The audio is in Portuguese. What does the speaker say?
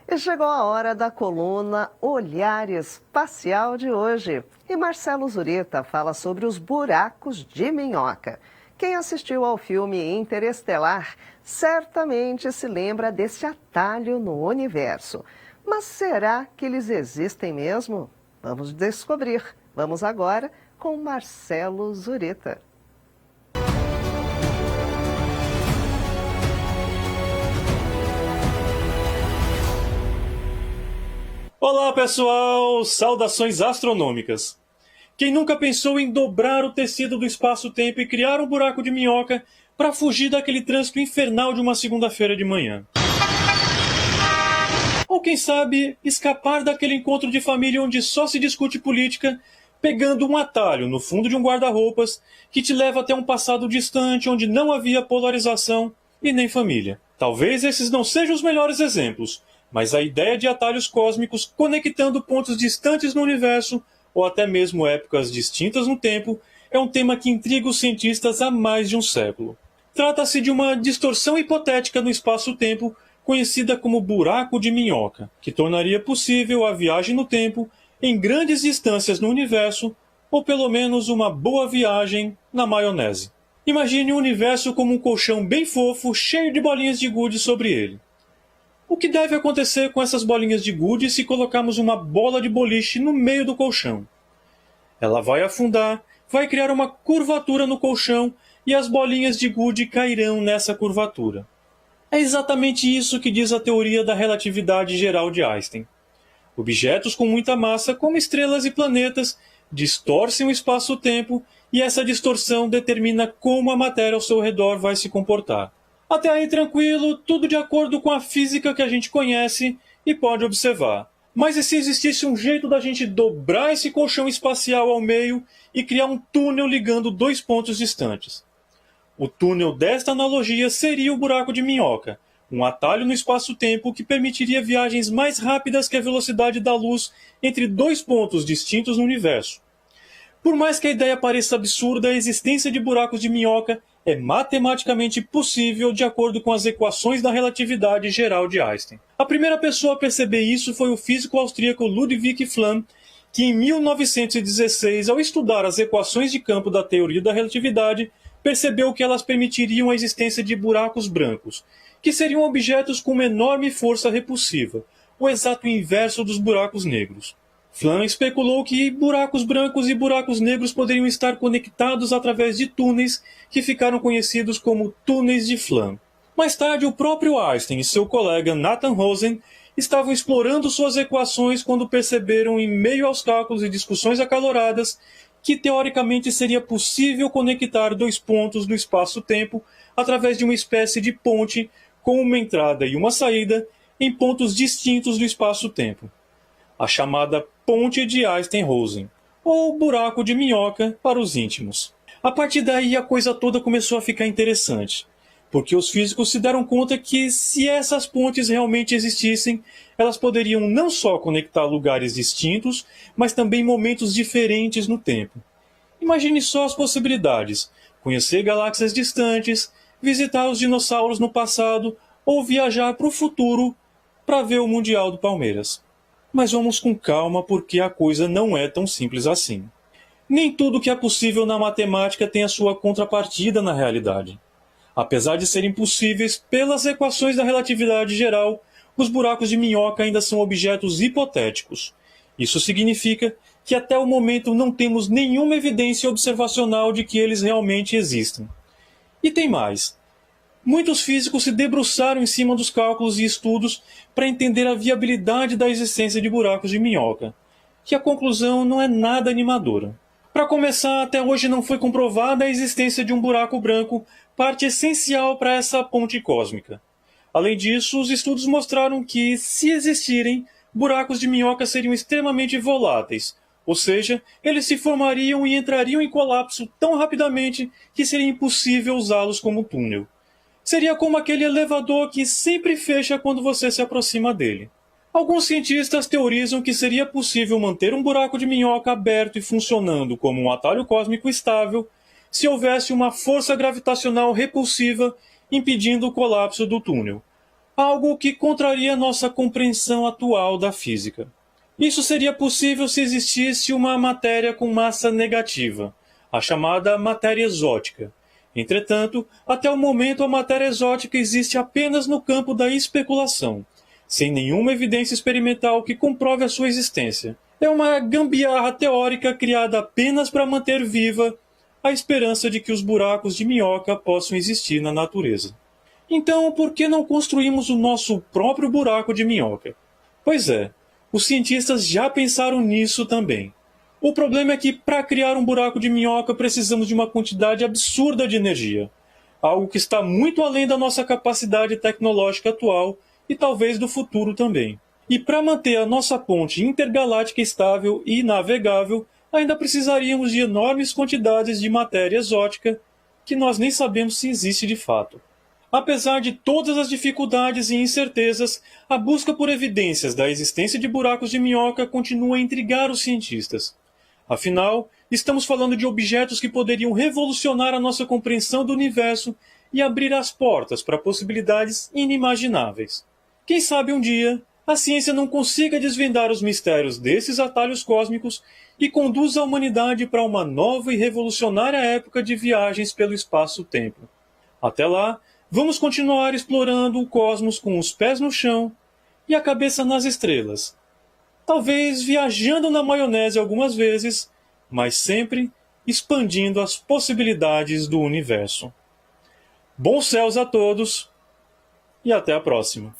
E chegou a hora da coluna Olhar Espacial de hoje. E Marcelo Zurita fala sobre os buracos de minhoca. Quem assistiu ao filme Interestelar certamente se lembra desse atalho no universo. Mas será que eles existem mesmo? Vamos descobrir. Vamos agora com Marcelo Zurita. Olá pessoal, saudações astronômicas. Quem nunca pensou em dobrar o tecido do espaço-tempo e criar um buraco de minhoca para fugir daquele trânsito infernal de uma segunda-feira de manhã? Ou quem sabe, escapar daquele encontro de família onde só se discute política, pegando um atalho no fundo de um guarda-roupas que te leva até um passado distante onde não havia polarização e nem família. Talvez esses não sejam os melhores exemplos, mas a ideia de atalhos cósmicos conectando pontos distantes no universo, ou até mesmo épocas distintas no tempo, é um tema que intriga os cientistas há mais de um século. Trata-se de uma distorção hipotética no espaço-tempo, conhecida como buraco de minhoca, que tornaria possível a viagem no tempo em grandes distâncias no universo, ou pelo menos uma boa viagem na maionese. Imagine o universo como um colchão bem fofo, cheio de bolinhas de gude sobre ele. O que deve acontecer com essas bolinhas de gude se colocarmos uma bola de boliche no meio do colchão? Ela vai afundar, vai criar uma curvatura no colchão e as bolinhas de gude cairão nessa curvatura. É exatamente isso que diz a teoria da relatividade geral de Einstein. Objetos com muita massa, como estrelas e planetas, distorcem o espaço-tempo e essa distorção determina como a matéria ao seu redor vai se comportar. Até aí tranquilo, tudo de acordo com a física que a gente conhece e pode observar. Mas e se existisse um jeito da gente dobrar esse colchão espacial ao meio e criar um túnel ligando dois pontos distantes? O túnel desta analogia seria o buraco de minhoca, um atalho no espaço-tempo que permitiria viagens mais rápidas que a velocidade da luz entre dois pontos distintos no universo. Por mais que a ideia pareça absurda, a existência de buracos de minhoca é matematicamente possível de acordo com as equações da relatividade geral de Einstein. A primeira pessoa a perceber isso foi o físico austríaco Ludwig Flamm, que em 1916, ao estudar as equações de campo da teoria da relatividade, percebeu que elas permitiriam a existência de buracos brancos, que seriam objetos com uma enorme força repulsiva, o exato inverso dos buracos negros. Flamm especulou que buracos brancos e buracos negros poderiam estar conectados através de túneis que ficaram conhecidos como túneis de Flamm. Mais tarde, o próprio Einstein e seu colega Nathan Rosen estavam explorando suas equações quando perceberam, em meio aos cálculos e discussões acaloradas, que teoricamente seria possível conectar dois pontos do espaço-tempo através de uma espécie de ponte com uma entrada e uma saída em pontos distintos do espaço-tempo. A chamada ponte de Einstein-Rosen, ou buraco de minhoca para os íntimos. A partir daí a coisa toda começou a ficar interessante, porque os físicos se deram conta que se essas pontes realmente existissem, elas poderiam não só conectar lugares distintos, mas também momentos diferentes no tempo. Imagine só as possibilidades: conhecer galáxias distantes, visitar os dinossauros no passado ou viajar para o futuro para ver o Mundial do Palmeiras. Mas vamos com calma, porque a coisa não é tão simples assim. Nem tudo que é possível na matemática tem a sua contrapartida na realidade. Apesar de serem possíveis pelas equações da relatividade geral, os buracos de minhoca ainda são objetos hipotéticos. Isso significa que até o momento não temos nenhuma evidência observacional de que eles realmente existem. E tem mais. Muitos físicos se debruçaram em cima dos cálculos e estudos para entender a viabilidade da existência de buracos de minhoca, que a conclusão não é nada animadora. Para começar, até hoje não foi comprovada a existência de um buraco branco, parte essencial para essa ponte cósmica. Além disso, os estudos mostraram que, se existirem, buracos de minhoca seriam extremamente voláteis, ou seja, eles se formariam e entrariam em colapso tão rapidamente que seria impossível usá-los como túnel. Seria como aquele elevador que sempre fecha quando você se aproxima dele. Alguns cientistas teorizam que seria possível manter um buraco de minhoca aberto e funcionando como um atalho cósmico estável se houvesse uma força gravitacional repulsiva impedindo o colapso do túnel. algo que contraria nossa compreensão atual da física. Isso seria possível se existisse uma matéria com massa negativa, a chamada matéria exótica. Entretanto, até o momento a matéria exótica existe apenas no campo da especulação, sem nenhuma evidência experimental que comprove a sua existência. É uma gambiarra teórica criada apenas para manter viva a esperança de que os buracos de minhoca possam existir na natureza. Então, por que não construímos o nosso próprio buraco de minhoca? Pois é, os cientistas já pensaram nisso também. O problema é que, para criar um buraco de minhoca, precisamos de uma quantidade absurda de energia, algo que está muito além da nossa capacidade tecnológica atual e talvez do futuro também. E para manter a nossa ponte intergaláctica estável e navegável, ainda precisaríamos de enormes quantidades de matéria exótica que nós nem sabemos se existe de fato. Apesar de todas as dificuldades e incertezas, a busca por evidências da existência de buracos de minhoca continua a intrigar os cientistas. Afinal, estamos falando de objetos que poderiam revolucionar a nossa compreensão do universo e abrir as portas para possibilidades inimagináveis. Quem sabe um dia a ciência não consiga desvendar os mistérios desses atalhos cósmicos e conduza a humanidade para uma nova e revolucionária época de viagens pelo espaço-tempo. Até lá, vamos continuar explorando o cosmos com os pés no chão e a cabeça nas estrelas. Talvez viajando na maionese algumas vezes, mas sempre expandindo as possibilidades do universo. Bons céus a todos e até a próxima.